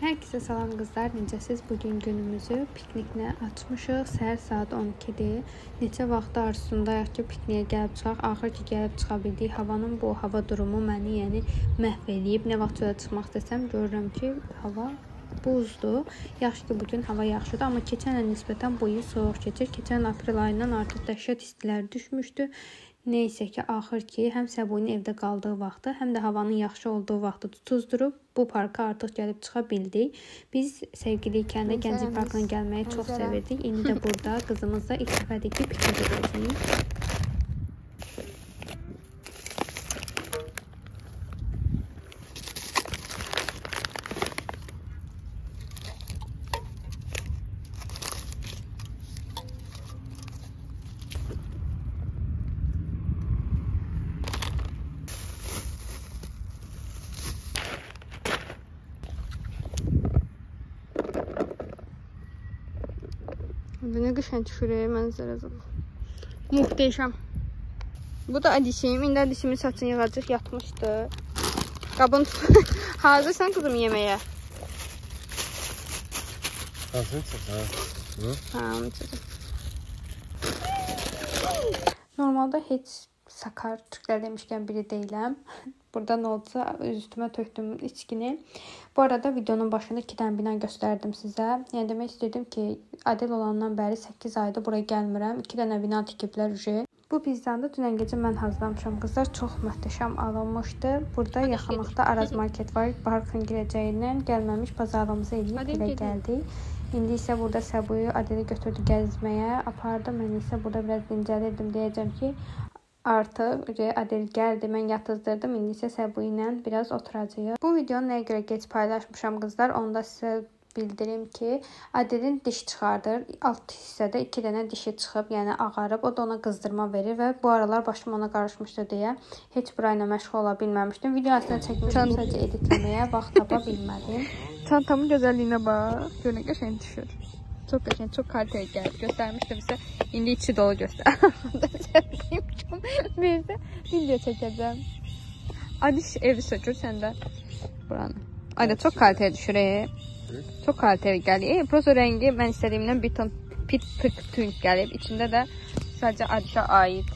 Herkese salam qızlar, necəsiz? Bugün günümüzü pikniklə açmışıq. Səhər saat 12-dir. Neçə vaxtı arzusundayıq ki, pikniyə gəlib çıxaq. Axır ki, gəlib çıxa bildik. Havanın bu hava durumu məni məhv eləyib. Nə vaxt çölə çıxmaq desəm, görürəm ki, hava buzdur. Yaxşı ki, bugün hava yaxşıdır, amma keçən il nisbətən bu il soyuq keçir. Keçən aprel ayından artıq dəhşət istiləri düşmüşdü. Neysə ki, axır ki, həm Səbuinin evdə qaldığı vaxtı, həm də havanın yaxşı olduğu vaxtı tutuzdurub bu parka artıq gəlib çıxa bildik. Biz sevgili ikəndə Gənclik Parkına gəlməyi çox sevirdik. İndi də burada qızımızla ilk dəfədir ki, piknik edəcəyik. Ne qəşəng düşürək mənzərəsi. Muhteşem. Bu da Adişim. İndi Adişimin saçını yığacaq, yatmışdı. Qabın hazırsan kızım yeməyə? Normalda heç sakar Türklər demişkən biri deyiləm. Burada nə olsa üstümə tökdüm içkini. Bu arada videonun başında 2 dənə bina göstərdim sizə. Yəni demək istəyirdim ki, Adel olandan bəri 8 aydır buraya gəlmirəm. 2 dənə bina tikiblər ücə. Bu pizzanı da dünən gecə mən hazırlamışam. Qızlar çox möhtəşəm alınmışdı. Burada yaxınlıqda Araz market var. Parkın girəcəyindən gəlməmiş bazarlığımızı eləyib belə gəldik. İndi isə burada Səbuyu Adeli götürdü gəzməyə. Apardı. Mən isə burada biraz dincəlirdim. Deyəcəm ki, artıq Adel gəldi, mən yatızdırdım. İndi isə Səbu ilə biraz oturacağıq. Bu videonu nəyə görə geç paylaşmışam qızlar, onu da sizə bildirim ki, Adelin diş çıxardır. Alt hissədə 2 dənə dişi çıxıb, yəni ağarıb. O da ona qızdırma verir və bu aralar başım ona qarışmışdı deyə heç burayla məşğul ola bilməmişdim. Videosunu çəkmişdim, sadəcə editləməyə vaxt tapa bilmədim. Çantamın gözəlliyinə bax. Görün qəşəng düşür. Çok qəşəng, çok kaliteli gəlib. Göstərmişdim sizə. İndi içi dolu göstər. Bir də video çəkəcəm. Adiş evi sökür, sən də buranı. Ayda çok kaliteli düşür. Çok kaliteli gəlir. Proso rəngi mən istədiyimdən bir tık tünk gəlib. İçində də sadəcə Adişə aid.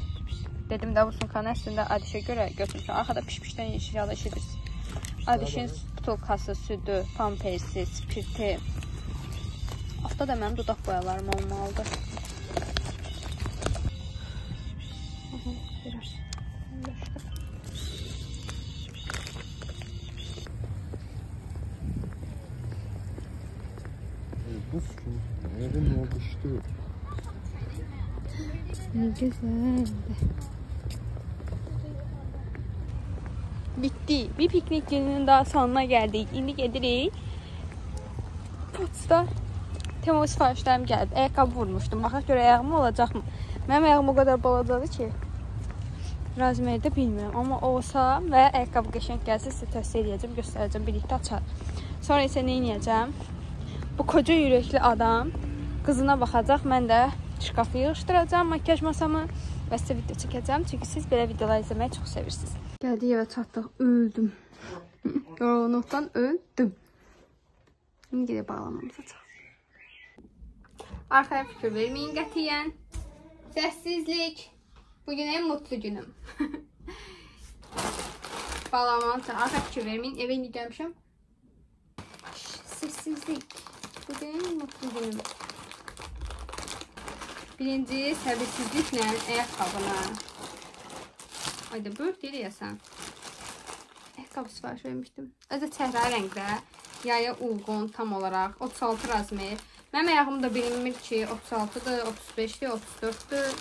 Dedim də bu sumkanı əslində Adişə görə götürmüşəm. Arxada pişmişdən inşallah eşidirsiniz. Adişin butulkası, südü, pampersi, spirti. Hafta da mənim dodaq boyalarım olmalıdır. Buz ki. Nereden oluştu? Ne güzel. Bitti. Bir piknik gününün daha sonuna geldik. İndi gedirik. Potsda Temo sifarişlərim gəlib. Ayaqqabı vurmuşdum. Baxaq görə ayağım olacaqmı? Mənim ayağım o qədər balacadır ki, razmeri də bilmirəm. Amma olsa və ayaqqabı qəşəng gəlsə sizə tövsiyə edəcəm, göstərəcəm, birlikdə açar. Sonra isə nə edəcəm? Bu koca ürəkli adam qızına baxacaq. Mən də şkafı yığışdıracağım, makyaj masamı və sizə video çəkəcəm. Çünki siz belə videolar izləməyi çox sevirsiniz. Gəldik evə çatdıq. Öldüm. Yorğunluqdan öldüm. İndi gedib bağlamamıza çıxaq. Arxaya fikir verməyin qətiyyən. Səssizlik. Bugün en mutlu günüm. Bağlamam üçün arxaya fikir verməyin. Evə indi gəlmişəm. Səssizlik. Bugün en mutlu günüm. Birinci səbirsizliklə ayaqqabına. Ayda böyük deyil ya sən. Ayaqqabı sifariş vermişdim. Özə çəhrayı rəngdə. Yaya uyğun tam olaraq. 36 razmer. Mənim ayağım da bilinmir ki 36'dır, 35'dir, 34'dür.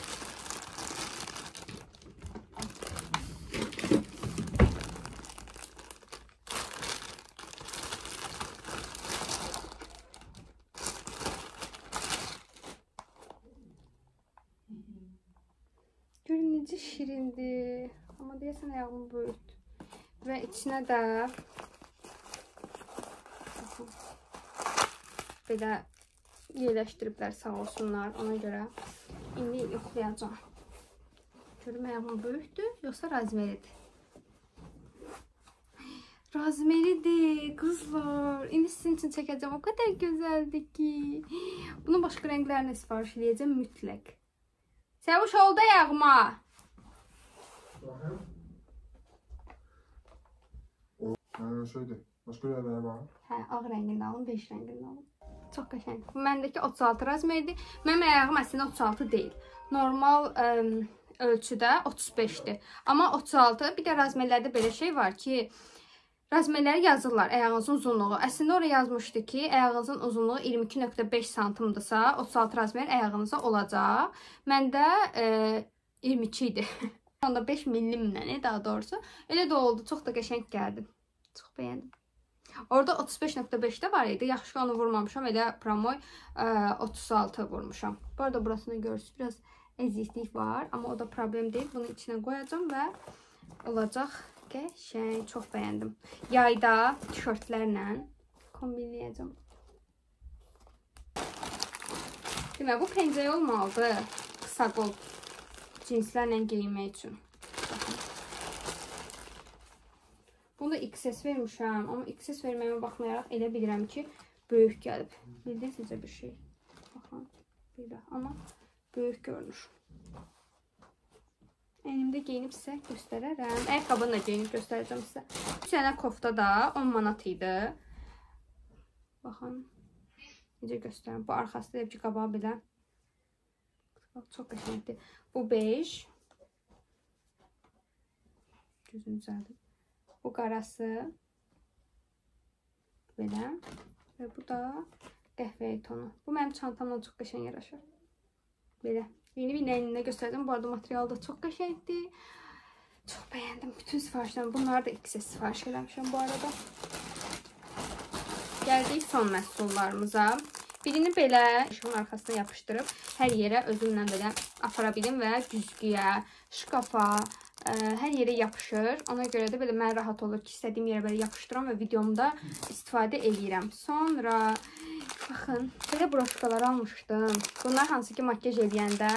Görün necə şirindir. Amma deyəsən ayağım böyükdür. Və içinə də belə yerləşdiriblər sağ olsunlar. Ona görə indi yoxlayacağım. Görüm ayağım böyükdür, yoxsa razmeridir. Razmeridir qızlar. İndi sizin üçün çəkəcəm. O qədər gözəldir ki. Bunun başqa rənglərini sifariş edəcəm mütləq. Səvuş oldu ayağıma. Şöyle. Başka yerler var. Hə, ağ rəngini alın, beş rəngini alın. Çox qəşəng. Bu məndəki 36 razmeridir. Mənim ayağım əslində 36 deyil. Normal ölçüdə 35'dir. Amma 36, bir də razmerlərdə belə şey var ki, razmerləri yazırlar ayağınızın uzunluğu. Əslində oraya yazmışdı ki, ayağınızın uzunluğu 22.5 santimdirsə, 36 razmer ayağınıza olacaq. Məndə 22 idi. Onda 5 millimlə, daha doğrusu. Elə də oldu. Çox da qəşəng gəldi. Çox bəyəndim. Orada 35.5'də var idi. Yaxşı ki onu vurmamışam. Elə promoy 36 vurmuşam. Bu arada burasını görürsünüz. Biraz əziyyətlik var. Amma o da problem deyil. Bunu içine qoyacağım və olacaq qəşəng. Çox bəyəndim. Yayda tişörtlərlə kombinləyəcəm. Demək, bu pencəyə olmalıdır. Qısa qol cinslərlə geyinmək üçün. Bunu da XS vermişəm. Amma XS verməyimə baxmayaraq elə bilirəm ki, böyük gəlib. Bildiniz necə bir şey. Baxın. Belə. Amma böyük görünür. Əynimdə geyinib sizə göstərərəm. Ayaqqabını da geyinib göstərəcəm sizə. 3 dənə kofta da 10 manat idi. Baxın. Necə göstərim. Bu arxası da ki, qabağı belə. Çox qəşəngdir. Bu bej. Gözüm düzəldir. Bu qarası belə və bu da qəhvəyi tonu. Bu mənim çantamla çox qəşəng yaraşır. Belə. Yeni bir nəyinlə göstərdim. Bu arada material da çox qəşəngdir. Çox bəyəndim. Bütün sifarişlərimi. Bunları da XS sifariş eləmişəm bu arada. Gəldik son məhsullarımıza. Birini belə şunun arxasına yapışdırıb hər yerə özümlə belə apara bilim və güzgüyə, şkafa, hər yerə yapışır. Ona görə də belə mən rahat olur ki, istədiyim yerə belə yapışdıram və videomda istifadə edirəm. Sonra baxın, belə broşkalar almışdım. Bunlar hansı ki makyaj edəndə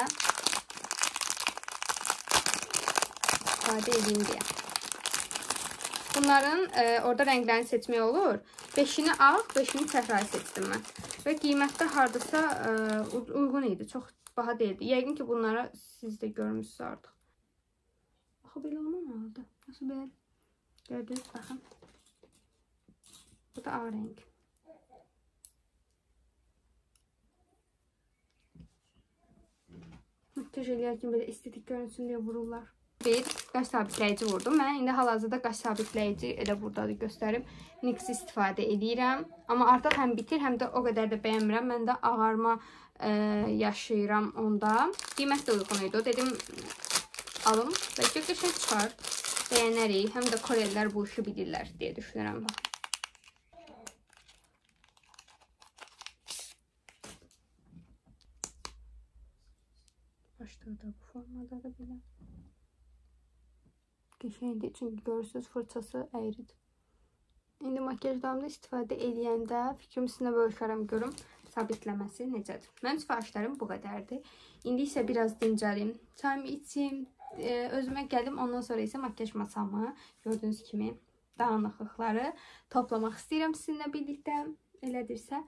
istifadə edeyim deyə. Bunların orada rənglərini seçmək olur. 5'ini ağ, 5'ini səhrai seçdim mən. Və qiymətdə hardasa uyğun idi. Çox baha deyildi. Yəqin ki, bunları siz də görmüşsünüz artıq. Axı, belə olmamalıdır. Nasıl belə? Gördünüz, baxın. Bu da ağ rəng. Makyaj eləyərkən belə estetik görünsün deyə vururlar. Bir qaş sabitləyici vurdum. Mən indi hal-hazırda qaş sabitləyici elə buradadır göstərim. NYX istifadə edirəm. Amma artıq həm bitir, həm də o qədər də bəyənmirəm. Mən də ağarma yaşayıram onda. Qiymət də uyğun idi. Dedim, alım və qəşəng çıxar. Bəyənərik. Həm də Korellər bu işi bilirlər deyə düşünürəm. Başlığı da bu formada da belə. Qəşəngdir, çünki görürsünüz fırçası əyridir. İndi makyajlarımda istifadə edəndə fikrimi sizinlə bölüşərəm, görüm sabitləməsi necədir. Mənim sifarişlərim bu qədərdir. İndi isə biraz dincəlim, çayımı içim, özümə gəlim, ondan sonra isə makyaj masamı gördüyünüz kimi dağınıqlıqları toplamaq istəyirəm sizinlə birlikdə. Elədirsə.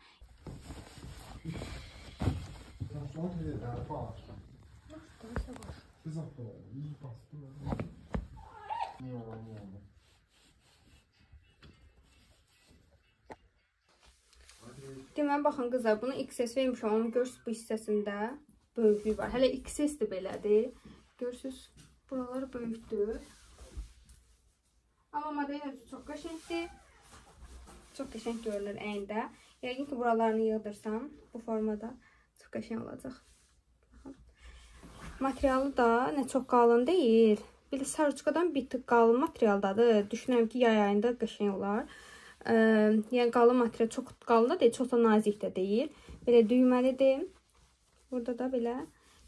Deməli, baxın qızlar, bunu XS vermişəm, amma görürsünüz bu hissəsində böyüklük var. Hələ XS-dir belədir. Görürsünüz, buraları böyükdür. Amma modelin özü çox qəşəngdir. Çox qəşəng görünür əyndə. Yəqin ki, buralarını yığdırsam bu formada çox qəşəng olacaq. Materialı da nə çox qalın deyil. Bir də saruçkadan bir tık qalın materialdadır. Düşünürəm ki, yay ayında qəşəng olar. Yəni qalın material çox qalın da deyil, çox da nazik də deyil. Belə düyməlidir. Burada da belə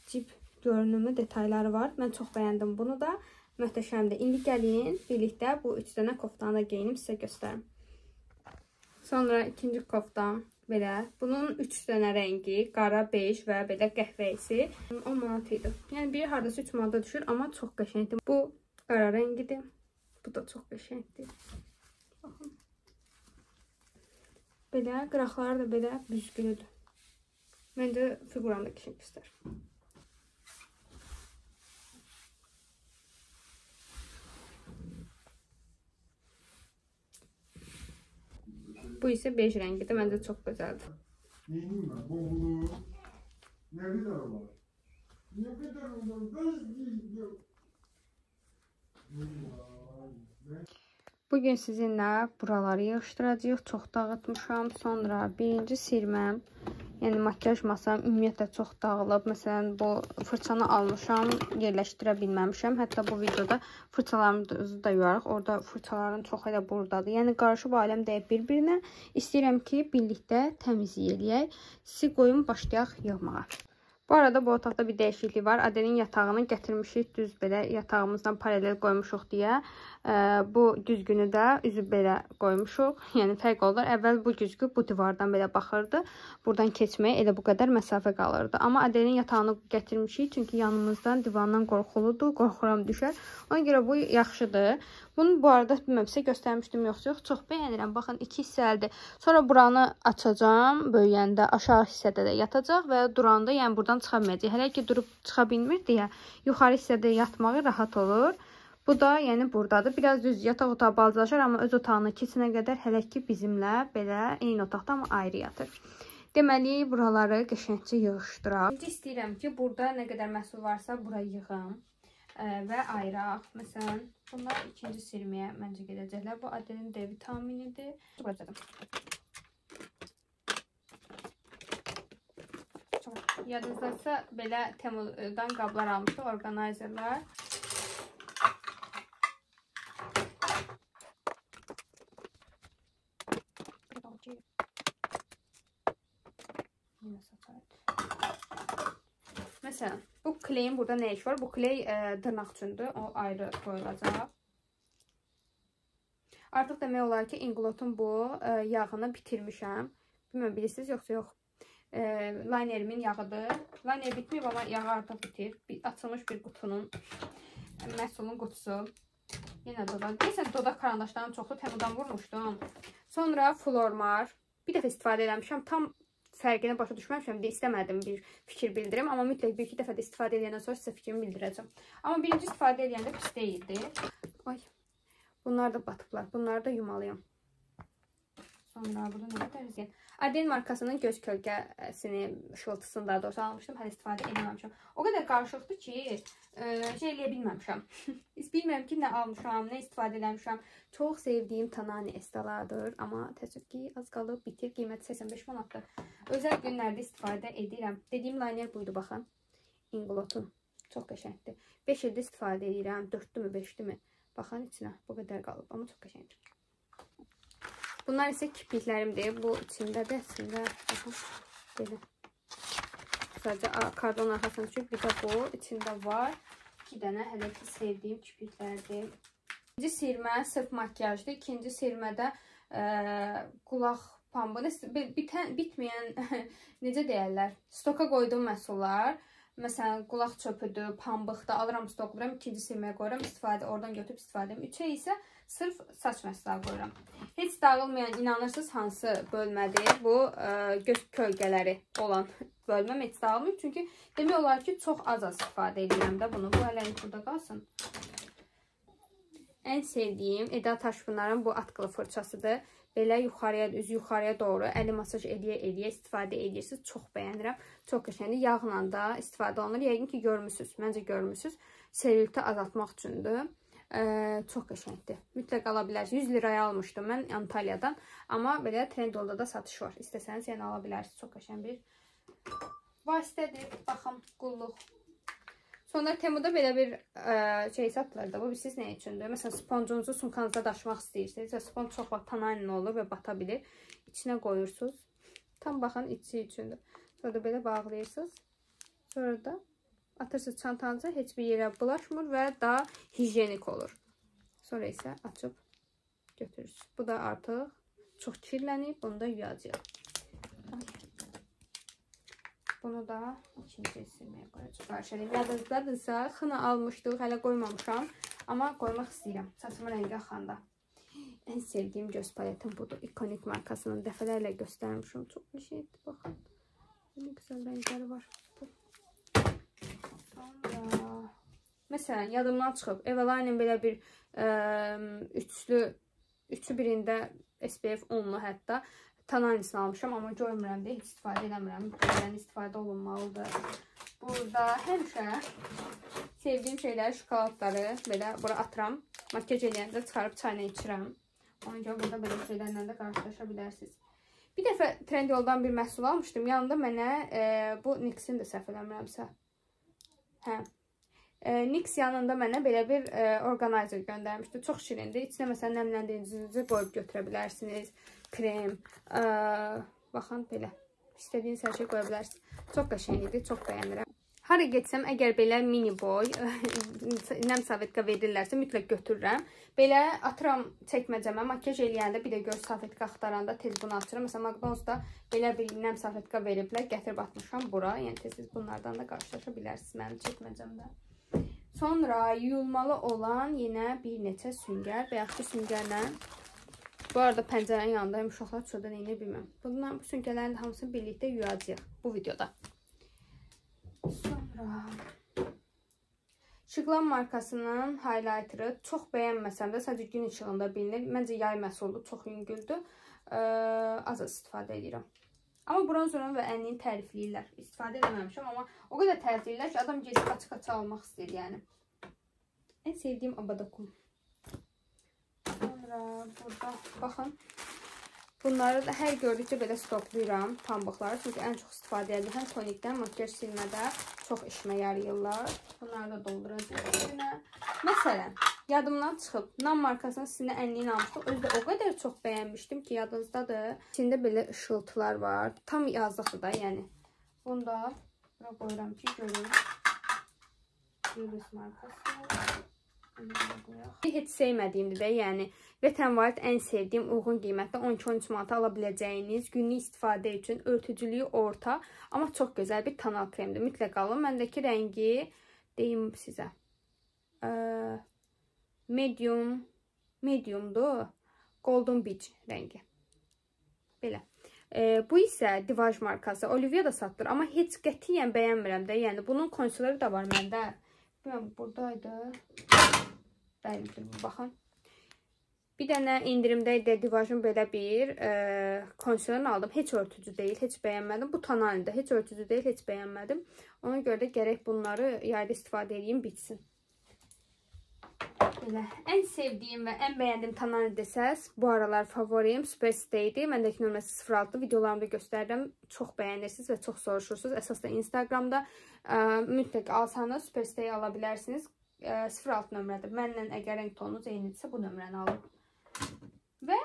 cib görünümü detayları var. Mən çox bəyəndim bunu da. Möhtəşəmdir. İndi gəlin birlikdə bu 3 dənə koftanı da geyinib sizə göstərim. Sonra ikinci koftam belə. Bunun 3 dənə rəngi, qara, bej və belə qəhvəyisi 10 manat idi. Yəni biri hardasa 3 manata düşür, amma çox qəşəngdir. Bu qara rəngidir. Bu da çox qəşəngdir. Belə, qıraqları da belə büzgünüdür. Məncə figuramda keçmək istər. Bu isə bej rəngidir. Məncə çox gözəldir. Neyim ben? Bunu ne kadar var? Ne kadar var? Göz değil. Bugün sizinlə buraları yığışdıracağıq. Çox dağıtmışam. Sonra birinci sirməm, yəni makyaj masam ümumiyyətlə çox dağılıb. Məsələn, bu fırçanı almışam, yerləşdirə bilməmişəm. Hətta bu videoda fırçalarımızı da yuyarıq. Orada fırçaların çoxu elə buradadır. Yəni qarışıb aləm dəyib bir-birinə. İstəyirəm ki, birlikdə təmizləyək. Sizi qoyun başlayaq yığmağa. Bu arada bu otaqda bir dəyişiklik var. Adelin yatağını gətirmişik düz belə yatağımızdan paralel qoymuşuq deyə. Bu güzgünü də üzüb belə qoymuşuq. Yəni fərq olur. Əvvəl bu güzgü bu divardan belə baxırdı. Buradan keçməyə elə bu qədər məsafə qalırdı. Amma Adelin yatağını gətirmişik. Çünki yanımızdan divandan qorxuludur. Qorxuram düşər. Ona görə bu yaxşıdır. Bunu bu arada bilmirəm sizə göstərmişdim yoxsa yox. Çox bəyənirəm. Baxın 2 hissəlidir. Sonra buranı açacağam. Böyüyəndə aşağı hissədə də yatacaq və duranda yəni buradan çıxa bilməyəcək. Hələ ki durub çıxa bilmir deyə yuxarı hissədə yatmağı rahat olur. Bu da yəni buradadır. Biraz düz yataq otağı balacalaşır, amma öz otağına keçənə qədər hələ ki bizimlə belə eyni otaqda amma ayrı yatır. Deməli buraları qəşəngcə yığışdıraq. İkinci istəyirəm ki, burada nə qədər məhsul varsa bura yığım və ayıraq. Məsələn, bunlar ikinci sirməyə məncə gedəcəklər. Bu Adelin D vitaminidir. Yadınızdasa belə Temu'dan qablar almışdıq, orqanayzerlər. Məsələn, bu kleyin burada nə iş var? Bu kley dırnaq üçündür. O ayrı qoyulacaq. Artıq demək olar ki, Inglot'un bu yağını bitirmişəm. Bilməm, bilirsiniz yoxsa yox. Linerimin yağıdır. Liner bitməyib, amma yağı artıq bitir. Açılmış bir qutunun, məhsulun qutusu. Yenə doda. Deyəsən, doda karandaşlarının çoxu Temu'dan vurmuşdum. Sonra Flormar. Bir dəfə istifadə eləmişəm. Tam fərqini başa düşməmişəm deyə istəmədim bir fikir bildirim. Amma mütləq bir-iki dəfə də istifadə edəndən sonra sizə fikrimi bildirəcəm. Amma birinci istifadə edəndə pis deyildi. Ay, bunlar da batıblar. Bunları da yumalıyam. Sonra burada nə qədər ziyan. Adel markasının göz kölgəsini ışıltısını daha doğrusu almışdım. Hələ istifadə edəməmişəm. O qədər qarışıqdır ki, şey eləyə bilməmişəm. Bilmirəm ki, nə almışam, nə istifadə eləmişəm. Çox sevdiyim Tanani Estaladır. Amma təəssüf ki, az qalıb bitir. Qiyməti 85 manatdır. Özəl günlərdə istifadə edirəm. Dediyim liner buydu, baxın. Inglot'un. Çox qəşəngdir. 5 ildə istifadə edirəm. 4-dü mü, 5-dü mü? Baxın içinə. Bu qədər qalıb. Amma çox qəşəngdir. Bunlar isə kipiklərimdir. Bu içindədir əslində. Baxın. Belə. Sadəcə kardon arxasını düşüb. Bir də bu içində var. 2 dənə hələ ki sevdiyim kipiklərdir. İkinci sirmə sırf makyajdır. İkinci sirmədə qulaq pambığı. Bitməyən necə deyərlər? Stoka qoyduğum məhsullar. Məsələn, qulaq çöpüdür, pambıqda alıram, stoklayıram, ikinci sirməyə qoyuram, oradan götürüb istifadə edirəm. 3-ə isə sırf saç məhsulları qoyuram. Heç dağılmayan, inanırsınız hansı bölmədir? Bu göz kölgələri olan bölməm heç dağılmıyor. Çünki demək olar ki, çox az istifadə edirəm də bunu. Bu hələlik burada qalsın. Ən sevdiyim Eda Taşpınarın bu atkılı fırçasıdır. Belə üzü yuxarıya doğru əli masaj ediyə istifadə edirsiniz. Çox bəyənirəm. Çox qəşəngdir. Yağla da istifadə olunur. Yəqin ki, görmüsünüz. Məncə görmüsünüz. Selüliti azaltmaq üçündür. Çox qəşəngdir. Mütləq ala bilərsiniz. 100 liraya almışdım mən Antalyadan. Amma belə Trendyolda da satış var. İstəsəniz yəni ala bilərsiniz. Çox qəşəng bir vasitədir. Baxın, qulluq. Sonra Temu'da belə bir şey satılır da. Bu siz nə üçündür? Məsələn, sponcunuzu sumkanızda daşımaq istəyirsiniz. Sponc çox vaxt tananin olur və bata bilir. İçinə qoyursunuz. Tam baxın, içi üçündür. Sonra da belə bağlayırsınız. Sonra da atırsınız çantanıza, heç bir yerə bulaşmır və daha hijyenik olur. Sonra isə açıb götürürsünüz. Bu da artıq çox kirlənib. Bunu da yuyacağıq. Bunu da ikinci silməyə qoyacaq. Yadınızdadırsa, xına almışdıq, hələ qoymamışam. Amma qoymaq istəyirəm. Saçımın rəngi axanda. En sevdiyim göz paletim budur. Ikonik markasının dəfələrlə göstərmişim. Çox bir şeydir. Baxın. Ne güzel renkləri var. Sonra məsələn, yadımdan çıxıb. Eveline belə bir üçlü birində SPF 10'lu hətta Tananisini almışam, amma görmürəm deyə heç istifadə edəmirəm. Böylən istifadə olunmalıdır. Burada həmişə sevdiyim şeyləri, şokoladları belə bura atıram. Makyaj eləyəndə çıxarıb çayla içirəm. Ona görə burada belə şeylərlə də qarşılaşa bilərsiniz. Bir dəfə Trendyoldan bir məhsul almışdım. Yanında mənə bu NYX'in də səhv eləmirəmsə. NYX yanında mənə belə bir organizer göndərmişdi. Çox şirindir. İçinə məsələn nəmləndiricinizi qoyub götürə bilərsiniz. Krem. Baxın belə. İstədiyiniz hər şey qoya bilərsiniz. Çox qəşəngdir. Çox bəyənirəm. Hara getsəm, əgər belə mini boy nəm salfetka verirlərsə mütləq götürürəm. Belə atıram çəkməcəmə, makyaj eləyəndə bir də göz salfetka axtaranda tez bunu açıram. Məsələn, McDonald'sda belə bir nəm salfetka veriblər, gətirib atmışam bura. Yəni tez bunlardan da qarşılaşa bilərsiniz mənim çəkməcəmdə. Sonra yuyulmalı olan yenə bir neçə süngər və yaxud süngərlə. Bu arada pəncərənin yanındayım, uşaqlar çöldə neyini bilməm. Bu süngərlərin hamısını birlikdə yuyacağıq bu videoda. Sonra Şıqlan markasının highlighteri çox bəyənməsəm də sadəcə gün işığında bilinir. Məncə yay məhsulu çox yüngüldür. Az istifadə edirəm. Amma bronzerun və ənliyin tərifləyirlər. İstifadə edəməmişəm, amma o qədər tərifləyirlər ki, adam gedib qaça-qaça almaq istəyir yəni. En sevdiyim Abadakum. Sonra burada baxın. Bunları da hər gördükcə belə stoklayıram pambıqları. Çünki ən çox istifadə edirəm. Həm tonikdən, makyaj silmədə çox işimə yarayırlar. Bunları da dolduracağım. Məsələn, yadımdan çıxıb Nam markasının sizinlə ənliyini almışdım. Özdə o qədər çox bəyənmişdim ki, yadınızdadır. İçində belə ışıltılar var. Tam yazlıqdır da, yəni. Bunu da bura qoyuram ki, görün. Yıldız markası. Heç sevmədiyimdir də, yəni Wet n Wild ən sevdiyim uyğun qiymətdə 12-13 manata ala biləcəyiniz günlük istifadə üçün örtücülüyü orta, amma çox gözəl bir tonal kremdir. Mütləq alın. Məndəki rəngi deyim sizə. Mediumdur. Golden Beach rəngi. Belə. Bu isə Divaj markası. Olivia da satılır, amma heç qətiyyən bəyənmirəm də. Yəni bunun kondisioneru da var məndə. Bilməm, buradaydı. Bəyənmişdim, baxın. Bir dənə indirimdəydi Divajın belə bir kondisioner aldım. Heç örtücü deyil, heç bəyənmədim. Bu tonalində heç örtücü deyil, heç bəyənmədim. Ona görə də gərək bunları yayda istifadə edeyim, bitsin. Belə, ən sevdiyim və ən bəyəndiyim tonal desəz, bu aralar favorim Superstay-dir. Məndəki nömrəsi 06, videolarımda göstərirəm. Çox bəyənirsiniz və çox soruşursunuz. Əsas da Instagramda mütləq alsanız Superstay ala bilərsiniz. 06 nömrədir. Mənlə əgər renk tonunuz eynidirsə bu nömrəni alın. Və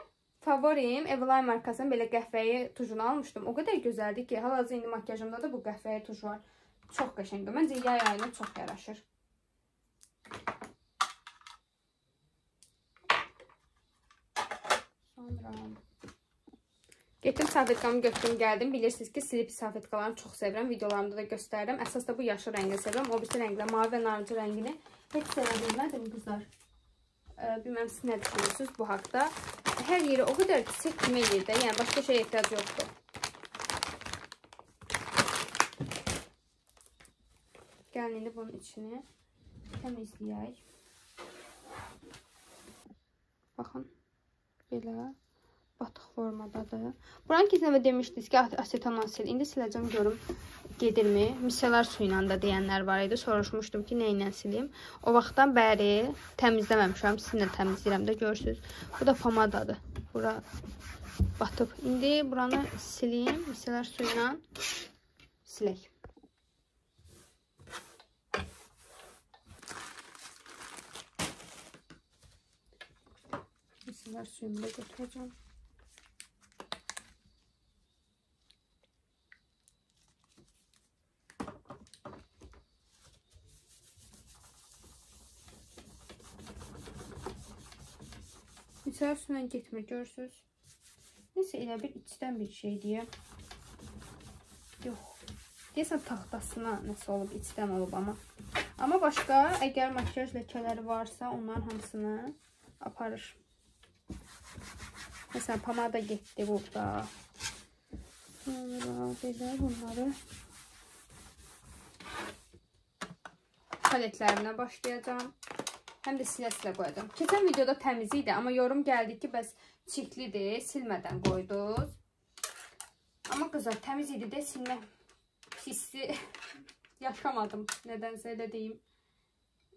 favorim Eveline markasının belə qəhvəyi tujunu almışdım. O qədər gözəldir ki, hal-hazırda indi makyajımda da bu qəhvəyi tuj var. Çox qəşəngdir. Məncə yay ayına çox yaraşır. Sonra getdim salfetkamı götürdüm, gəldim. Bilirsiniz ki, silip salfetkalarını çox sevirəm. Videolarımda da göstərirəm. Əsas da bu yaşlı rəngini sevirəm. O birisi rənglə mavi və narıncı rəngini heç sevə bilmədim qızlar. Bilməm siz nə düşünürsünüz bu haqda. Hər yeri o qədər çiçək kimi eləyir də. Yəni başqa şey ehtiyac yoxdur. Gəlin indi bunun içini təmizləyək. Baxın. Belə batıq formadadır. Buranın kesinlikle demişdiniz ki, asetonla sil. İndi siləcəm görüm gedirmi? Miselar suyla da deyənlər var idi. Soruşmuşdum ki, nə ilə silim. O vaxtdan bəri təmizləməmişəm. Sizinlə təmizləyirəm də görürsünüz. Bu da pomadadır. Bura batıb. İndi buranı sileyim. Miselar suyla silək. Miselar suyumu da götürəcəm. Miselar suyla getmir, görürsünüz. Neyse, elə bir içdən bir şey deyə. Yox. Deyəsən taxtasına nəsə olub, içdən olub amma. Amma başqa, əgər makyaj ləkələri varsa, onların hamısını aparır. Mesela pomada getdi burada. Sonra belə bunları paletlərinə başlayacağım. Həm də silə-silə qoyacağım. Keçən videoda təmiz idi, amma yorum gəldi ki, bəs çirklidir, silmədən qoydunuz. Amma qızlar, təmiz idi də silmə hissi yaşamadım. Nədənsə elə deyim,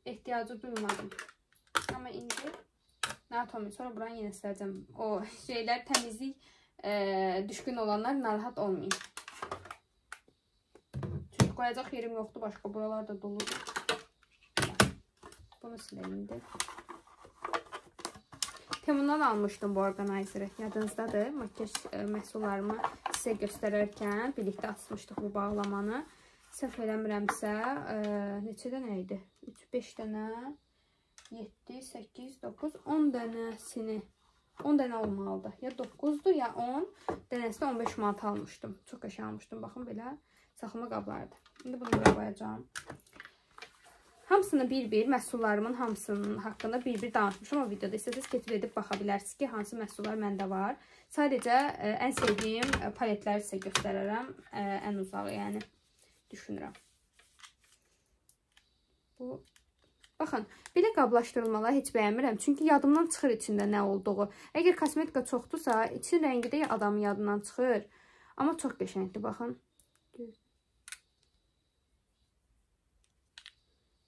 ehtiyacı duymadım. Amma indi narahat olmayın, sonra buranı yenə siləcəm. O şeylər, təmizlik düşkün olanlar narahat olmayın. Çünki qoyacaq yerim yoxdur, başqa buralar da doludur. Bunu siləyim indi. Temundan almışdım bu organizeri. Yadınızdadır. Makyaj məhsullarımı sizə göstərərkən birlikdə açmışdıq bu bağlamanı. Səhv eləmirəmsə, neçə dənə idi? 3-5 dənə, 7, 8, 9, 10 dənəsini, 10 dənə olmalıdır. Ya 9'dur, ya 10. Dənəsini 15 manat almışdım. Çox qəşəng almışdım. Baxın, belə saxlama qablardı. İndi bunu buraya qoyacağım. Hamısını bir-bir, məhsullarımın hamısının haqqında bir-bir danışmışım o videoda. İstəsəniz keçib edib baxa bilərsiniz ki, hansı məhsullar məndə var. Sadəcə ən sevdiyim paletləri sizə göstərərəm. Ən uzağı, yəni düşünürəm. Bu, baxın, belə qablaşdırılmalar heç bəyənmirəm. Çünki yadımdan çıxır içində nə olduğu. Əgər kosmetika çoxdursa, için rəngi də adamın yadından çıxır. Amma çox qəşəngdir, baxın.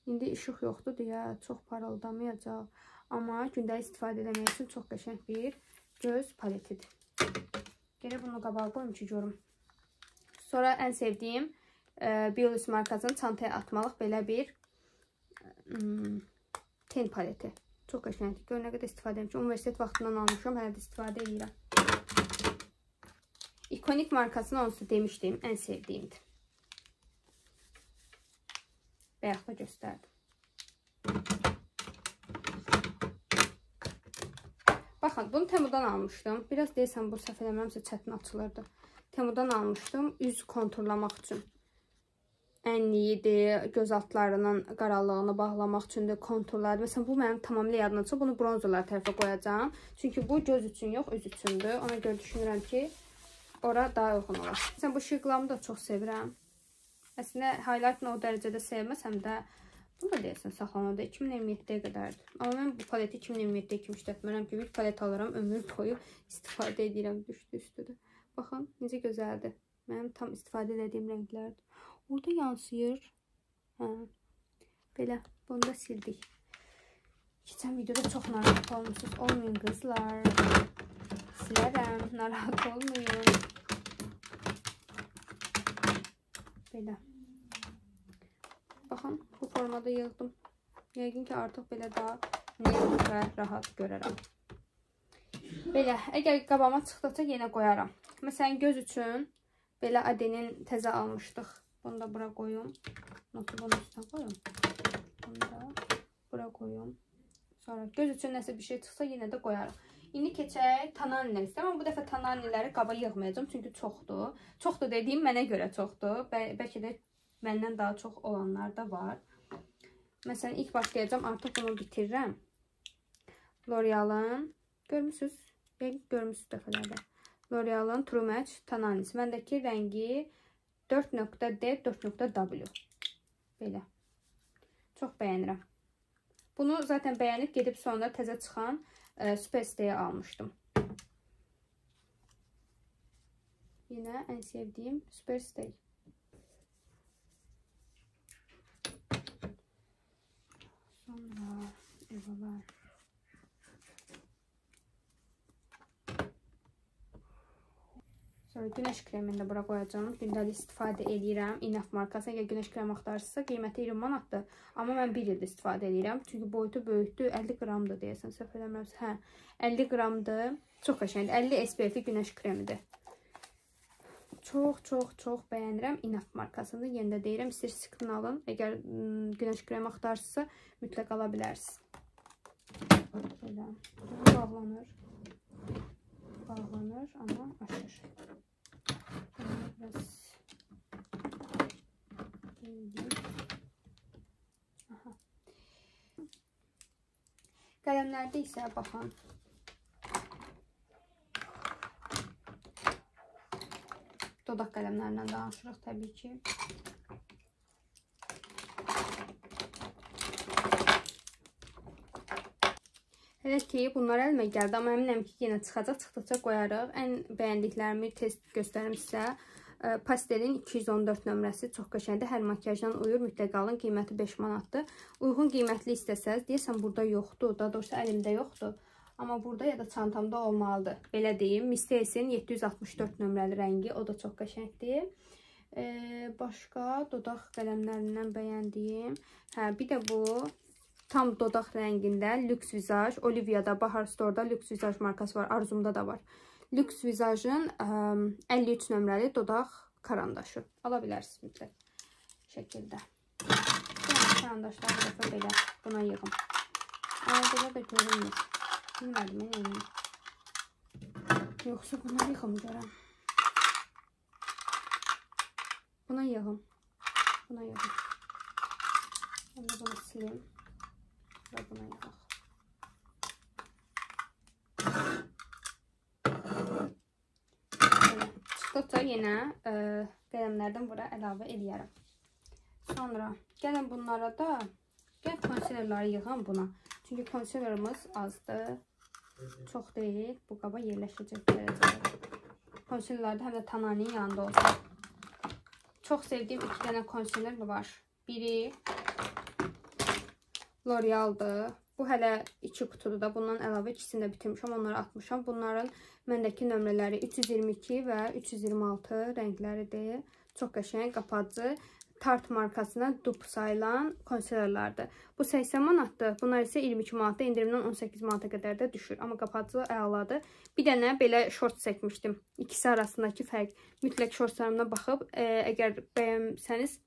İndi işıq yoxdur deyə çox parıldamayacaq. Amma gündəlik istifadə etmək üçün çox qəşəng bir göz paletidir. Gərək bunu qabağa qoyum ki, görüm. Sonra ən sevdiyim Biolis markasının çantaya atmalıq belə bir ten paleti. Çox qəşəngdir. Gör nə qədər istifadə etmişəm. Universitet vaxtından almışam, hələ də istifadə edirəm. Ikonik markasını onsuz demişdim, ən sevdiyimdir. Bayaq da göstərdim. Baxın, bunu Temudan almışdım. Biraz deyəsəm, bu səhv eləməmsə çətin açılırdı. Temudan almışdım, üz konturlamaq üçün. Ənliyidir, göz altlarının qaralığını bağlamaq üçündür, konturlardır. Məsələn, bu mənim tamamilə yadımdan çıxıb. Bunu bronzerlar tərəfə qoyacağım. Çünki bu göz üçün yox, üz üçündür. Ona görə düşünürəm ki, ora daha uyğun olar. Məsələn, bu şiqlamı da çox sevirəm. Əslində, highlightını o dərəcədə sevməsəm də, bunu da deyəsən saxlamada 2027-yə qədərdir. Amma mən bu paleti 2027-yə kimi işlətmərəm ki, bir palet alıram, ömür boyu istifadə edirəm, düşdü üstüdə. Baxın, necə gözəldir. Mənim tam istifadə edədiyim rənglərdir. Orada yansıyır. Belə, bunu da sildik. Keçən videoda çox narahat olmuşsunuz. Olmayın qızlar. Silərəm, narahat olmayın. Belə. Baxın, bu formada yığdım. Yəqin ki, artıq belə daha net və rahat görərəm. Belə, əgər qabağıma çıxdıqca yenə qoyaram. Məsələn, göz üçün belə Adenin təzə almışdıq. Bunu da bura qoyum. Notu bunun üstünə qoyum. Bunu da bura qoyum. Sonra göz üçün nəsə bir şey çıxsa yenə də qoyarım. İndi keçək tananilər istəyirəm. Amma bu dəfə tananiləri qaba yığmayacağım. Çünki çoxdur. Çoxdur dediyim mənə görə çoxdur. Bəlkə də məndən daha çox olanlar da var. Məsələn, ilk başlayacağım. Artıq bunu bitirirəm. L'Oreal'ın, görmüsünüz? Görmüsünüz dəfələrdə. L'Oreal'ın True Match Tananisi. Məndəki rəngi 4.D, 4.W. Belə. Çox bəyənirəm. Bunu zaten bəyənib gedib sonra təzə çıxan Superstay'e almışdım. Yine en sevdiğim Superstay. Sonra Evalar. Sonra güneş kremini de bura qoyacağım. Gündəlik istifadə edirəm. İnaf markası. Əgər güneş kremi axtarırsınızsa qiyməti 20 manatdır. Amma mən 1 ildə istifadə edirəm. Çünki boyutu böyükdür. 50 qramdır deyəsən. Səhv eləmirəmsə. Hə, 50 qramdır. Çox qəşəngdir. 50 SPF güneş kremidir. Çox bəyənirəm. İnaf markasını. Yenə də deyirəm. İstəyir sıxın alın. Əgər güneş kremi axtarırsınızsa mütləq ala bilərsiniz. Belə. Bağlanır. Bağlanır, amma açır. Biraz aha. Qələmlərdə isə baxın. Dodaq qələmlərindən danışırıq təbii ki. Elə ki, bunlar əlimə gəldi, amma əminəm ki, yenə çıxacaq, çıxdıqca qoyarıq. Ən bəyəndiklərimi test göstərim sizə. Pastelin 214 nömrəsi çox qəşəngdir. Hər makyajdan uyur, mütləq alın. Qiyməti 5 manatdır. Uyğun qiymətli istəsəz, deyəsən burada yoxdur, daha doğrusu əlimdə yoxdur. Amma burada ya da çantamda olmalıdır. Belə deyim, Miss Stacy'nin 764 nömrəli rəngi, o da çox qəşəngdir. Başqa dodaq qələmlərindən bəyəndiyim. Bir də bu tam dodaq rəngində Lux Visage, Olivia'da, Bahar Store'da Lux Visage markası var, Arzumda da var. Lux Visage'ın 53 nömrəli dodaq karandaşı. Ala bilərsiniz mütləq şəkildə. Karandaşlar bir dəfə belə buna yığım. Belə də görünmür. Bilmədim, neyim. Yoxsa buna yığım görəm. Buna yığım. Buna yığım. Onu bunu silim. Və buna yığaq. Çıxdıqca yenə qələmlərdən bura əlavə eləyərəm. Sonra gəlin bunlara da konsilerləri yığam buna. Çünki konsilerimiz azdır. Çox deyil. Bu qaba yerləşəcək dərəcədə. Konsilerlərdə həm də Tanani'nin yanında olsun. Çox sevdiyim 2 dənə konsiler var. Biri L'Oreal'dır. Bu hələ 2 qutudur da. Bundan əlavə ikisini də bitirmişəm. Onları atmışam. Bunların məndəki nömrələri 322 və 326 rəngləridir. Çox qəşəng, qapadıcı. Tarte markasına dup sayılan konsilerlərdir. Bu 80 manatdır. Bunlar isə 22 manatdır. İndirimdən 18 manata qədər də düşür. Amma qapadıcı əladır. Bir dənə belə short çəkmişdim. İkisi arasındakı fərq. Mütləq shortlarımda baxıb, əgər bəyənsəniz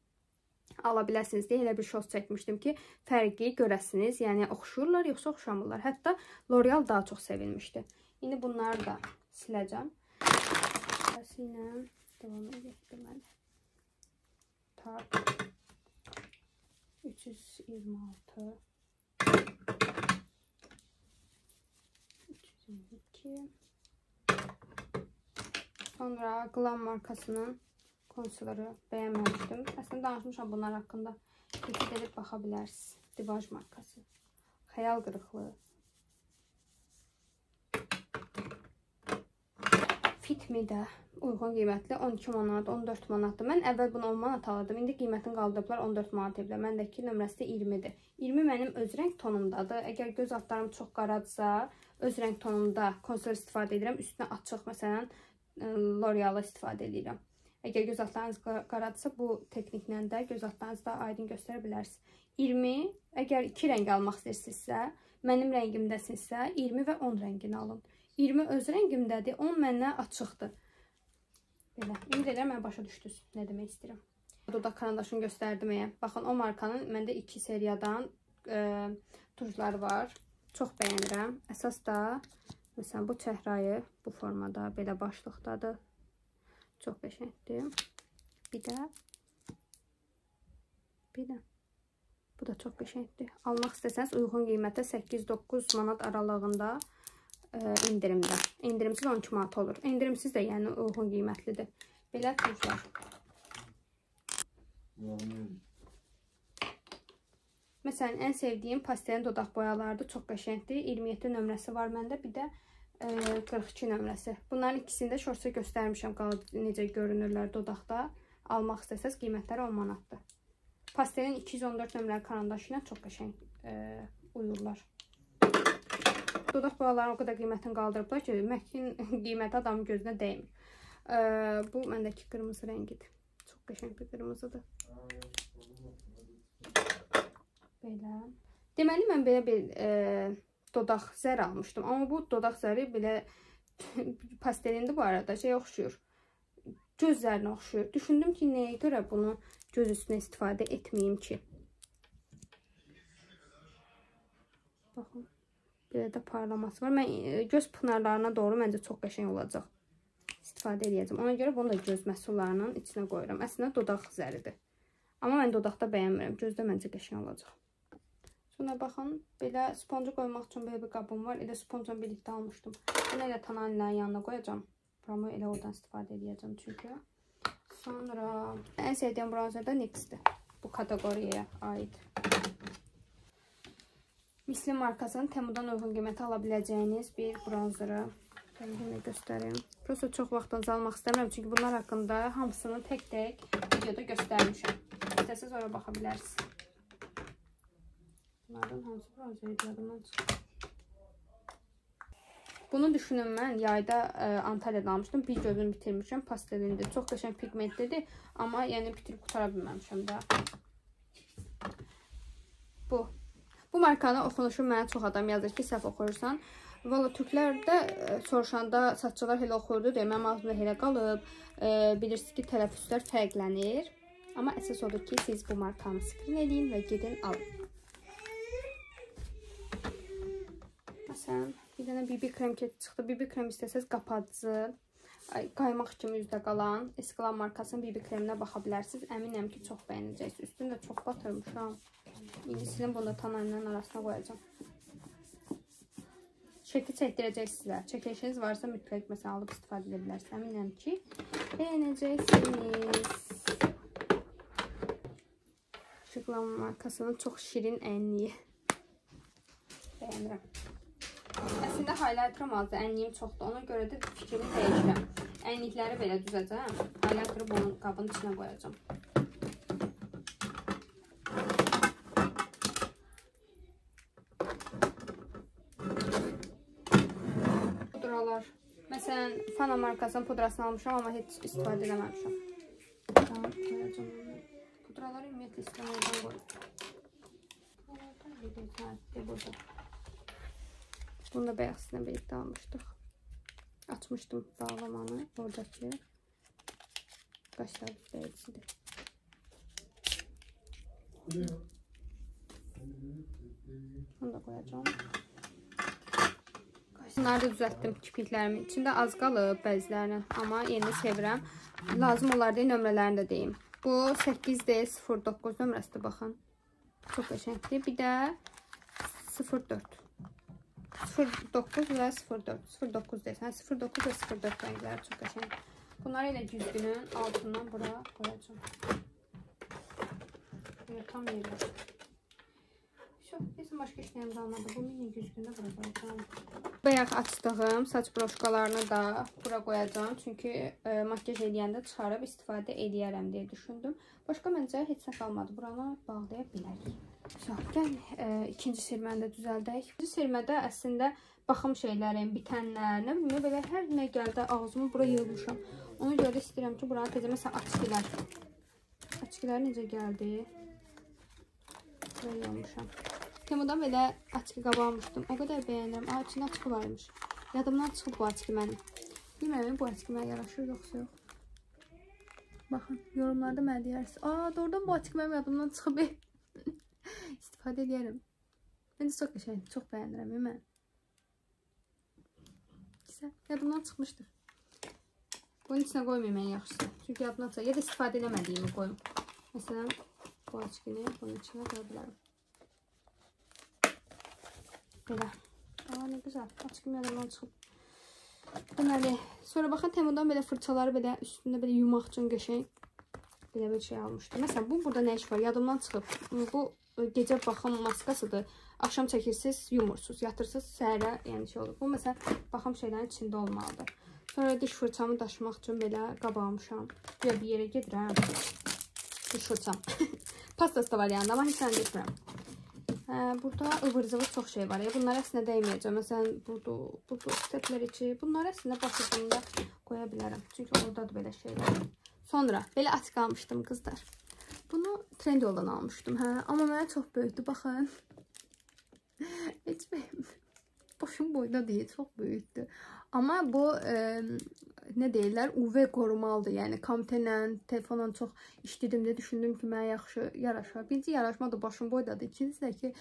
ala biləsiniz deyə elə bir short çəkmişdim ki, fərqi görəsiniz. Yəni, oxşurlar, yoxsa oxşamırlar. Hətta L'Oreal daha çox sevilmişdi. İndi bunları da siləcəm. Sırasıyla devam edək deməli. Tarte 326 322 Sonra Glam markasının konsileri bəyənməmişdim. Əslində danışmışam bunlar haqqında. Keçid edib baxa bilərsiniz. Divaj markası. Xəyal qırıqlığı. Fit Me də uyğun qiymətli 12 manat, 14 manatdır. Mən əvvəl bunu 10 manat alırdım. İndi qiymətini qaldırıblar 14 manat evlə. Məndəki nömrəsi də 20-dir. 20 mənim öz rəng tonumdadır. Əgər göz altlarım çox qaradırsa, öz rəng tonumda konsiler istifadə edirəm. Üstünə açıq, məsələn, L'Oreal'ı istifadə edirəm. Əgər göz altlarınız qaradırsa, bu tekniklə də göz altlarınızı da aydın göstərə bilərsiniz. 20, əgər 2 rəng almaq istəyirsinizsə, mənim rəngimdəsinizsə, 20 və 10 rəngini alın. 20 öz rəngimdədir, 10 məndən açıqdır. Belə, ümid edirəm, mən başa düşdünüz nə demək istəyirəm. Dodaq karandaşını göstərdim. Baxın, o markanın məndə 2 seriyadan tujları var. Çox bəyənirəm. Əsas da, məsələn, bu çəhrayı bu formada, belə başlıqdadır. Çox qəşəngdir. Bir də bu da çox qəşəngdir. Almaq istəsəniz uyğun qiymətə 8-9 manat aralığında indirimdə. İndirimsiz 12 manat olur. İndirimsiz də yəni uyğun qiymətlidir. Belə tujlar. Məsələn, ən sevdiyim pastelin dodaq boyalarıdır. Çox qəşəngdir. 27 nömrəsi var məndə. Bir də 42 nömrəsi. Bunların ikisini də şortsa göstərmişəm. Necə görünürlər dodaqda. Almaq istəsəz qiymətləri 10 manatdır. Pastelin 214 nömrəli karandaşı ilə çox qəşəng uyurlar. Dodaq boyalarını o qədər qiymətini qaldırıblar ki, məhkin qiyməti adamın gözünə dəymir. Bu məndəki qırmızı rəngidir. Çox qəşəng bir qırmızıdır. Belə. Deməli, mən belə bir dodaq zər almışdım. Amma bu dodaq zəri belə pastelində bu arada şey oxşuyur. Göz zərinə oxşuyur. Düşündüm ki, nəyə görə bunu göz üstünə istifadə etməyim ki? Baxın. Belə də parlaması var. Mən göz pınarlarına doğru məncə çox qəşəng olacaq. İstifadə edəcəm. Ona görə bunu da göz məhsullarının içinə qoyuram. Əslində dodaq zəridir. Amma mən dodaqda bəyənmirəm. Gözdə məncə qəşəng olacaq. Sonra baxın, belə sponcu qoymaq üçün belə bir qabım var. Elə sponcu birlikdə almışdım. Bunu elə Tanani'nin yanına qoyacağım. Buramı elə oradan istifadə edəcəm çünki. Sonra en sevdiyim bronzer da NYX'dir. Bu kateqoriyaya aid. Misli markasının Temudan uyğun qiymətə ala biləcəyiniz bir bronzeri. Bunu göstəreyim. Prosta çox vaxtınızı almaq istəmirəm. Çünki bunlar haqqında hamısını tək-tək videoda göstərmişəm. İstəsəz oraya baxa bilərsiniz. Bunlardan hansı bronzeri yadımdan çıxır? Bunu düşünün, mən yayda Antalya'da almışdım. Bir gözünü bitirmişəm. Pastelindir. Çox qəşəng pigmentlidir. Amma yəni bitirib qutara bilməmişəm də. Bu markanın oxunuşu mənə çox adam yazır ki, səhv oxuyursan. Valla türklərdə soruşanda satçılar elə oxuyurdu deyə mənim ağzımda elə qalıb. Bilirsiniz ki, tələffüzlər fərqlənir. Amma əsas odur ki, siz bu markanı skrin edin və gedin alın. Məsələn, bir dənə BB krem çıxdı. BB krem istəsəz qapadıcı, qaymaq kimi üzdə qalan Esclan markasının BB kreminə baxa bilərsiniz. Əminəm ki, çox bəyənəcəksiniz. Üstünü də çox batırmışam. İndi sizin bunu da tanayla arasına qoyacağım. Şəkli çəkdirəcək sizə. Çəkilişiniz varsa mütləq məsələn alıb istifadə edə bilərsiniz. Əminəm ki, bəyənəcəksiniz. Esclan markasının çox şirin ənliyi. Bəyənirəm. Əslində highlighterım azdır, ənliyim çoxdur. Ona görə də fikrimi dəyişirəm. Ənlikləri belə düzəcəm. Highlighteri bunun qabın içinə qoyacağım. Pudralar. Məsələn, Fana markasının pudrasını almışam, amma heç istifadə edəməmişəm. Pudraları ümumiyyətlə istəməkdən qoyum. Burada. Bunu da bəyəxsinə birlikdə almışdıq. Açmışdım bağlamanı. Oradakı qaşlar düzləyicisidir. Bunu da qoyacağım. Bunları da düzəltdim kirpiklərimin. İçində az qalıb bəzilərini. Amma yeni sevirəm. Lazım olar deyə nömrələrini də deyim. Bu 8D09 nömrəsidir, baxın. Çox qəşəngdir. Bir də 04. 09 və 04. 09 deyəsən. 09 və 04 rəngləri çox qəşəng. Bunları elə güzgünün altından bura qoyacağım. Belə tam yerləşdir. Bizim başqa işləyəm qalmadı. Bu mini güzgündə bura qoyacağım. Bayaq açdığım saç broşkalarını da bura qoyacağım. Çünki makyaj eləyəndə çıxarıb istifadə eləyərəm deyə düşündüm. Başqa məncə heç nə qalmadı. Buranı bağlaya bilərik. Gəl, ikinci sirməni də düzəldək. İkinci sirmədə əslində baxım şeylərim, bitənlər, nə bilmə, belə hər nə gəldi ağzımı bura yığmışam. Ona görə də istəyirəm ki, buranı tezə, məsələn, açıqlar. Açıqlar necə gəldi? Buraya yığmışam. Temudan belə açıqı qaba almışdım. O qədər bəyənirəm. İçində açıqı varmış. Yadımdan çıxıb bu açıqı mənim. Bilməm, bu açıqı mənə yaraşır, yoxsa yox. Baxın, yorumlarda mənə deyirsiniz. Doğrudan bu açıqı mənim yadımdan çıxıb. İstifadə edərəm. Məncə çox qəşəng, çox bəyənirəm mən. Güzel, yadımdan çıxmışdır. Bunun içinə qoymayayım ən yaxşısı. Çünki yadımdan çıxır. Ya da istifadə edəmədiyimi qoyum. Məsələn, bu açıqını bunun içinə qoya bilərəm. Belə. Ne güzel. Açıqım yadımdan çıxıb. Deməli, sonra baxın Temudan belə fırçaları belə üstündə belə yumaq üçün qəşəng belə bir şey almışdım. Məsələn, bu burada nə iş var? Yadımdan çıxıb. Bu gecə baxım maskasıdır. Axşam çəkirsiniz, yumursuz, yatırsınız, səhərə yəni şey olur. Bu məsələn baxım şeylərin içində olmalıdır. Sonra diş fırçamı daşımaq üçün belə qab almışam. Bir yerə gedirəm. Diş fırçam. Pastası da var yanında, amma heç nə getmirəm. Burada ıvır-zıvır çox şey var. Bunları əslində dəyməyəcəm. Məsələn, budur, steplər içi. Bunları əslində başucumda qoya bilərəm. Çünki oradadır belə şeylər. Sonra belə açıq almışdım qızlar. Bunu Trendyoldan almışdım. Amma mənə çox böyükdür. Baxın. Heç bəyəm. Başım boyda deyil. Çox böyükdür. Amma bu nə deyirlər? UV qorumalıdır. Yəni kompüterlə, telefonla çox işlədimdə düşündüm ki, mənə yaxşı yaraşar. Birinci yaraşmadı, başım boydadır. İkincisi də ki,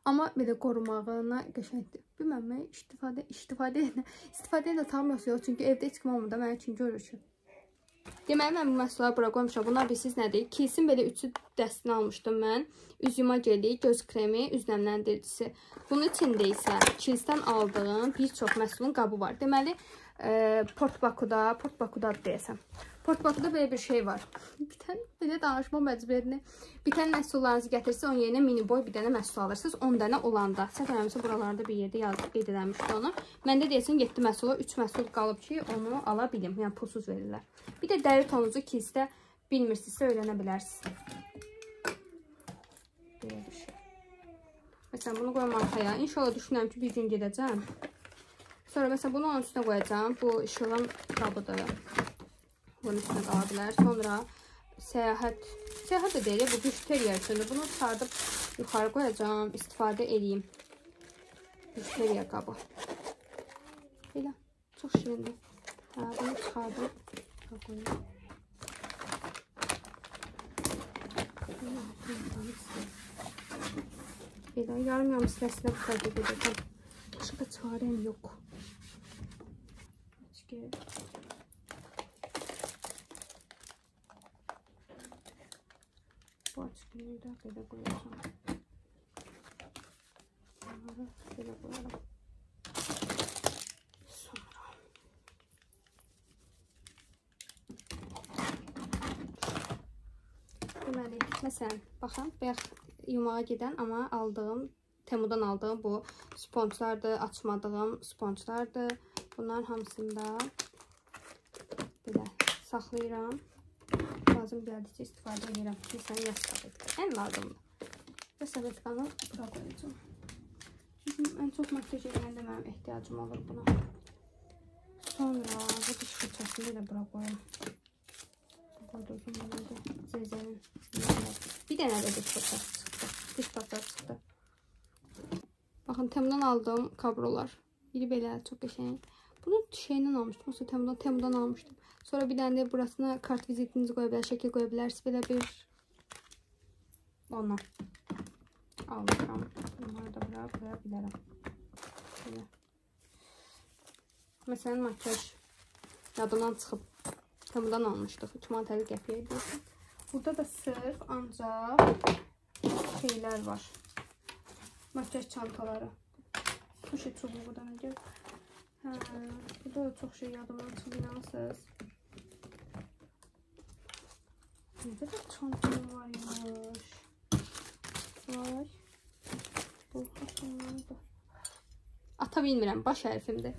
amma belə qorumağına qəşəngdir. Bilməm, mən istifadə edə tam yox. Çünki evdə heç kim olmur da mənə üçün görür ki. Deməli, mən bu məhsulları bura qoymuşam. Bunlar bilirsiniz nədir? Kilsin belə 3 dəstini almışdım mən. Üz yuma geli, göz kremi, üz nəmləndiricisi. Bunun içində isə Kilsdən aldığım bir çox məhsulun qabı var. Deməli, Port Bakudadır deyəsəm. Portbaqda belə bir şey var. Bitən belə danışma məcburiyyətini. Bitən məhsullarınızı gətirsə, onun yerinə mini boy bir dənə məhsul alırsınız. 10 dənə olanda. Səhv eləmirəmsə buralarda bir yerdə yazıb qeyd edilmişdi onu. Məndə deyəsən 7 məhsula 3 məhsul qalıb ki, onu ala bilim. Yəni pulsuz verirlər. Bir də dəri tonunuzu kilsdə bilmirsinizsə öyrənə bilərsiniz. Belə bir şey. Məsələn, bunu qoyam arxaya. İnşallah düşünürəm ki, bir gün gedəcəm. Sonra məsələn, bunu onun üstünə qoyacağım. Bu işığın qabıdır. Bunun üstünə qala bilər. Sonra səyahət də deyil, bu bifteriya üçündür. Bunu sardıb yuxarı qoyacağım, istifadə edeyim. Bifteriya qabı. Belə, çox şirindir. Bunu çıxardım. Belə, yarım sinəsinə bu tərqib edəcəm. Başqa çarəm yox. Bu açıqlığı da belə qoyacağım. Bunları belə qoyalım. Sonra. Deməli, məsələn, baxın, bayaq yumağa gedən, amma aldığım, Temudan aldığım bu sponçlardır, açmadığım sponçlardır. Bunların hamısında belə saxlayıram. Lazım gəldikcə istifadə edirəm. Məsələn, yaz sabitdir. Ən lazımdır. Və sabitkanı bura qoyacağım. Ən çox makyaj edəndə mənim ehtiyacım olur buna. Sonra bu diş fırçasını da bura qoyum. Bir dənə də diş fırçası çıxdı. Diş fırçası çıxdı. Baxın, Temudan aldığım kabrolar. Biri belə, çox qəşəng. Bunu şeyindən almışdım. Olsa Temudan almışdım. Sonra bir dənə də burasına kart vizitinizi qoya bilər, şəkil qoya bilərsiniz. Belə bir onu almışam. Bunları da bura qoya bilərəm. Belə. Məsələn, makyaj yadımdan çıxıb Temudan almışdıq. 3 manat 50 qəpiyə edirsin. Burada da sırf ancaq şeylər var. Makyaj çantaları. Sushi çubuğu da necə? Burada da çox şey yadımdan çıxıb, inanırsınız. Ne kadar çantam varmış. Vay. Bu da. Ata bilmirəm, baş hərfimdir.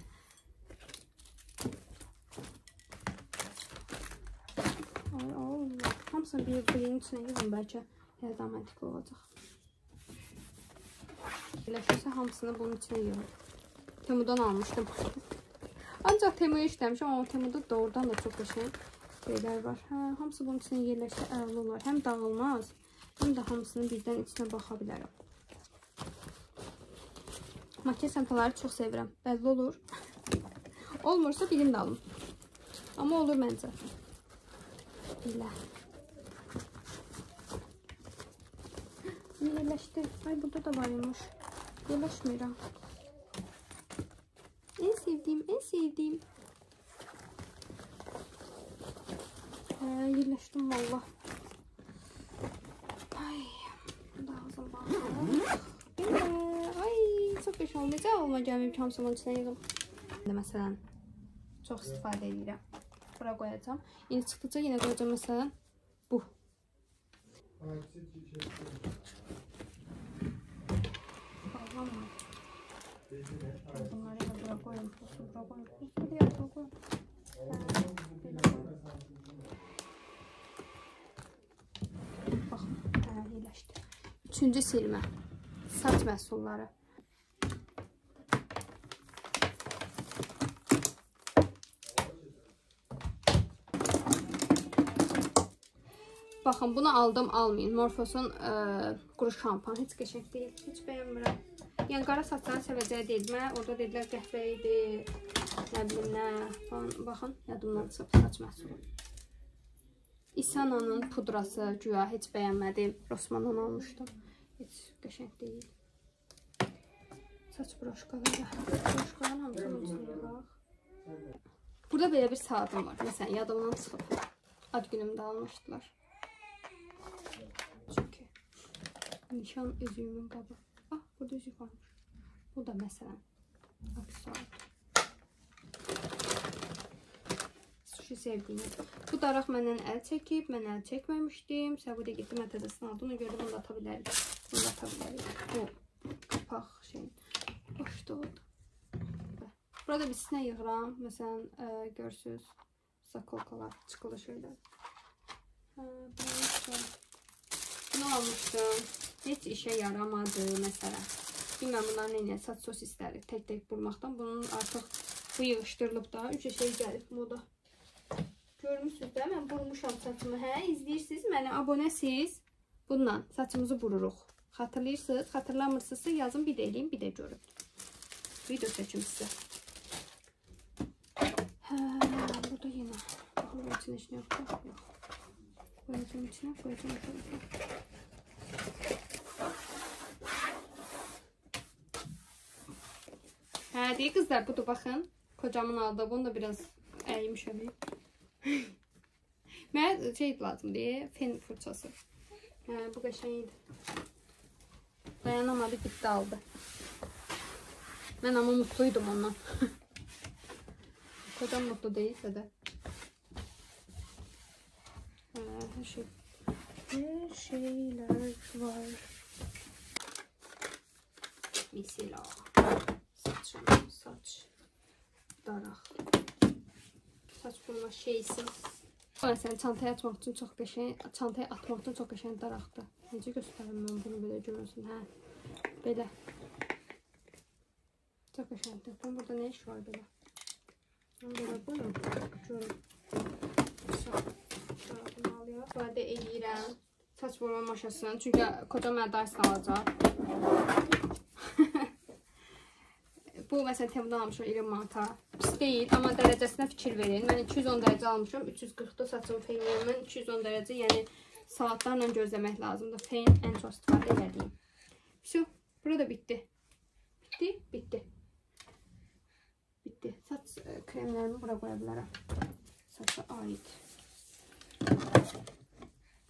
Ay Allah. Hamısını birinin içine yığın, bəlkə hər zaman məntiqli olacaq. Birləşirsə hamısını bunun içine yığın. Temudan almışdım. Ancaq Temu'ya işləmişəm, amma Temu'da doğrudan da çox qəşəng şeylər var. Hamısı bunun içine yerləşsə əla olar. Həm dağılmaz, həm də hamısının birdən içine baxa bilərəm. Makyaj çantaları çox sevirəm. Bəlli olur. Olmursa birim də alım. Amma olur məncə. Belə. Yerləşdi. Ay, burada da varmış. Yerləşmirəm. En sevdiğim. Yerləşdim valla. Ay, daha ağzım bağlı. Ay, çox beş olmayacaq. Olma gəlməyib ki, hamısının içine yığım. Məsələn, çox istifadə edirəm. Bura qoyacağım. Yeni çıxdıqca yenə qoyacağım, məsələn, bu. Bağlamam. Bunları da bura koyun. Bura koyun. Bax, yerləşdi. Üçüncü silmə. Saç məhsulları. Baxın, bunu aldım, almayın. Morphosun quru şampan. Heç qəşəng deyil. Heç bəyənmirəm. Yəni, qara saçlarını sevəcəyi deyil. Mən orada dedilər qəhvə idi, nə bilim nə falan. Baxın, yadımdan çıxıb saç məhsulu. İsana'nın pudrası güya heç bəyənmədim. Rossmanndan almışdım. Heç qəşəng deyil. Saç broşkaları. Broşkaların hamısını içine bax. Burada belə bir saatim var. Məsələn, yadımdan çıxıb. Ad günümdə almışdılar. Çünki nişan üzüyümün qabı. Ah, burada üzük varmış. Bu da məsələn aksesuar. yaxşı sevdiyim. Bu daraq məndən əl çəkib, mən əl çəkməmişdim. Səbudə getdim, ətədəsini aldı. Ona görə bunu da ata bilərik. Bunu da ata bilərik. Bu qapaq şey. Boşda oldu. Burada birisine yığıram. Məsələn, görürsünüz, sakolkalar, çıxılı şeylər. Bunu almışdım. Heç işə yaramadı, məsələn. Bilməm, bunlar neynə, saç sosisləri tək-tək vurmaqdan. Bunun artıq bu yığışdırılıb da, üçə şey gəlib moda. Görmüşsünüz də, mən vurmuşam saçımı. Hə, izləyirsiniz, mənə abonəsiz. Bununla saçımızı vururuq. Xatırlayırsınız, xatırlamırsınızsa yazın, bir də eləyim, bir də görün. Video seçim sizə. Hə, burada yenə. Baxın, bu içində heç nə yoxdur. Yox. Qoyacağım içinə, qoyacağım içinə. Hə, deyil qızlar, budur, baxın. Kocamın aldı, bunu da biraz əymişəm. Mənə şey lazım deyil, fen fırçası. Hə, bu qəşəng idi. Dayanamadı, gitti aldı. Mən ama mutluydum ondan. Kocam mutlu değilsə də. Her şeyler var. Mesela saç daraq. Saç vurma şeysi. Məsələn, çantaya atmaq üçün çox qəşəng, çantaya atmaq üçün çox qəşəng daraqdır. Necə göstərim mən bunu belə görürsün, hə? Belə. Çok qəşəngdir. Bunun burada ne iş var belə? Belə buyurun. Görün. Darağını alıyor. Sonra da eləyirəm. Saç vurma maşasını. Çünki kocam mənə darsını alacaq. Bu məsələn Temu'dan almışam 20 manata. Pis deyil, amma dərəcəsinə fikir verin. Mən 210 dərəcə almışam. 340'da saçımı feynləyəm. Mən 210 dərəcə, yəni saatlarla gözləmək lazımdır. Feyn ən çox istifadə edəyim. Все, burada bitti. Bitti, bitti. Bitti. Saç kremlerimi bura qoya bilərəm. Saça aid.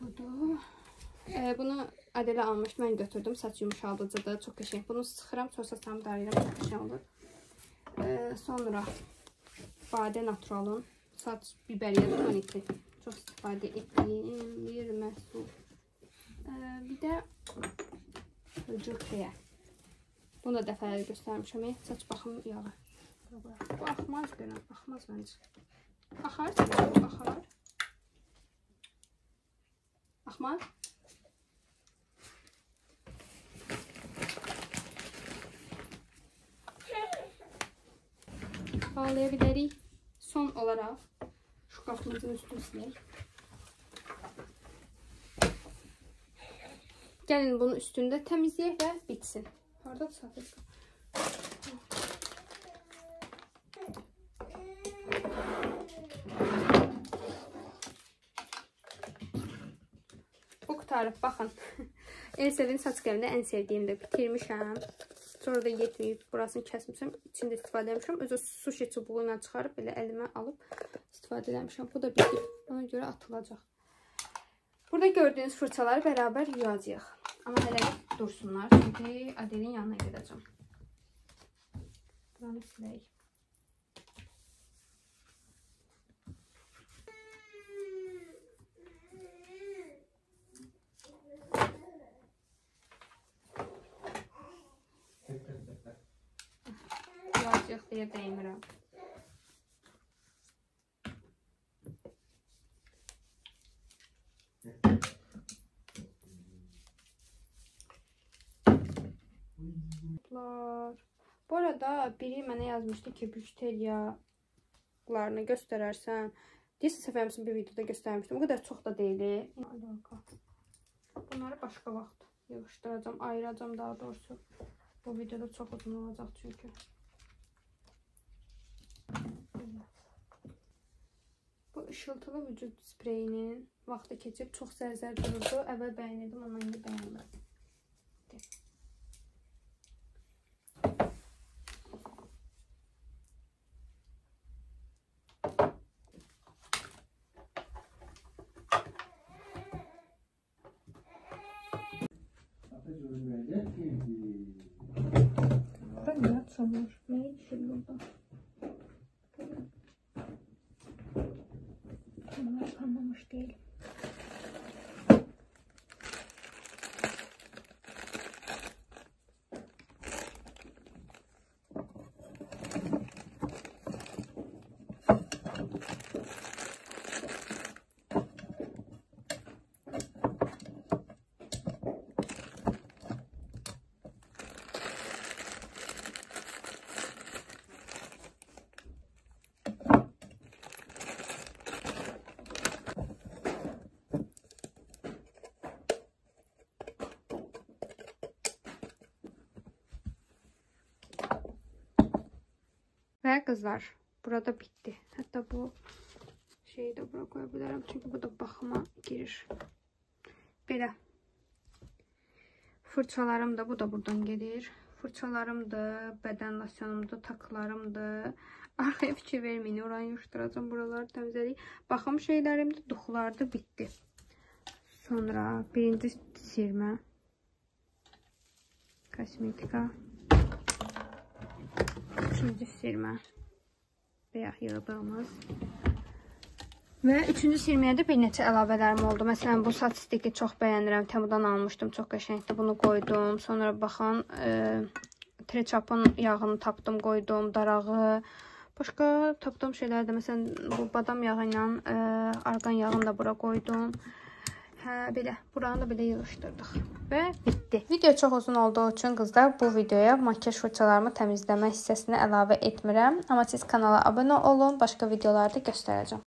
Budur. Bunu Adele almışdı, mən götürdüm. Saç yumuşaldıcıdır, çox qəşəng. Bunu sıxıram, sonra saçlarımı darayıram, çox qəşəng olur. Sonra Badə Natural'ın saç biberiye toniki. Çox istifadə etdiyim bir məhsul. Bir də Cürtəyə. Bunu da dəfələri göstərmişəm. Saç baxım yağı. Bu axmaz görən, axmaz məncə. Axar, axar. Axmaz. Bağlayabilirik. Son olarak şu qapımızın üstünü silək. Gəlin bunun üstündə təmizləyək və bitsin. Harada satır? Bu qutarıb, baxın. En sevdiğim saç kremini ən sevdiyimdir. Bitirmişəm. Sonra da yetməyib, burasını kəsmişəm, içində istifadə etmişəm. Özü sushi çubuğu ilə çıxarıb, belə əlimə alıb istifadə etmişəm. Bu da bitib, ona görə atılacaq. Burada gördüğünüz fırçaları beraber yuyacağıq. Amma hələ dursunlar, çünki Adel'in yanına gedəcəm. Buranı siləyik. Yuyacaq deyə dəymirəm. Bu arada biri mənə yazmışdı ki, bujteriyalarını göstərərsən. Deyəsə səfərimsin bir videoda göstərmişdim. O qədər çox da deyil. Bunları başqa vaxt yığışdıracağım, ayıracağım daha doğrusu. Bu videoda çox uzun olacaq çünki. Bu ışıltılı vücud spreyinin vaxtı keçib çox zərzər dururdu. Əvvəl bəyənirdim, amma indi bəyənmirəm. Burada niye açılmıyor? Neyi düşür burada? Bunlar yıkanmamış değil. Ve kızlar, burada bitti. Hatta bu şeyi de bura koyabilirim çünkü bu da baxıma girir. Belə. Fırçalarım da, bu da buradan gelir. Fırçalarım da, beden losyonum da, takılarım da. Arkaya fikir vermeyin, oranı yuşturacağım, buraları təmizlədik. Baxım şeylərim də, duxular da bitti. Sonra birinci sirmə. Kosmetika. İkinci sirmə. Beyaz yığdığımız. Və üçüncü sirməyə də bir neçə əlavələrim oldu. Məsələn, bu saç stiki çox bəyənirəm. Temudan almışdım. Çox qəşəngdir. Bunu qoydum. Sonra baxın, treçapın yağını tapdım, qoydum. Darağı. Başqa tapdığım şeylər də, məsələn, bu badam yağı ilə argan yağını da bura qoydum. Belə, buranı da belə yığışdırdıq. Və bitdi. Video çox uzun olduğu üçün qızlar, bu videoya makyaj fırçalarımı təmizləmə hissəsini əlavə etmirəm. Amma siz kanala abunə olun, başqa videolarda göstərəcəm.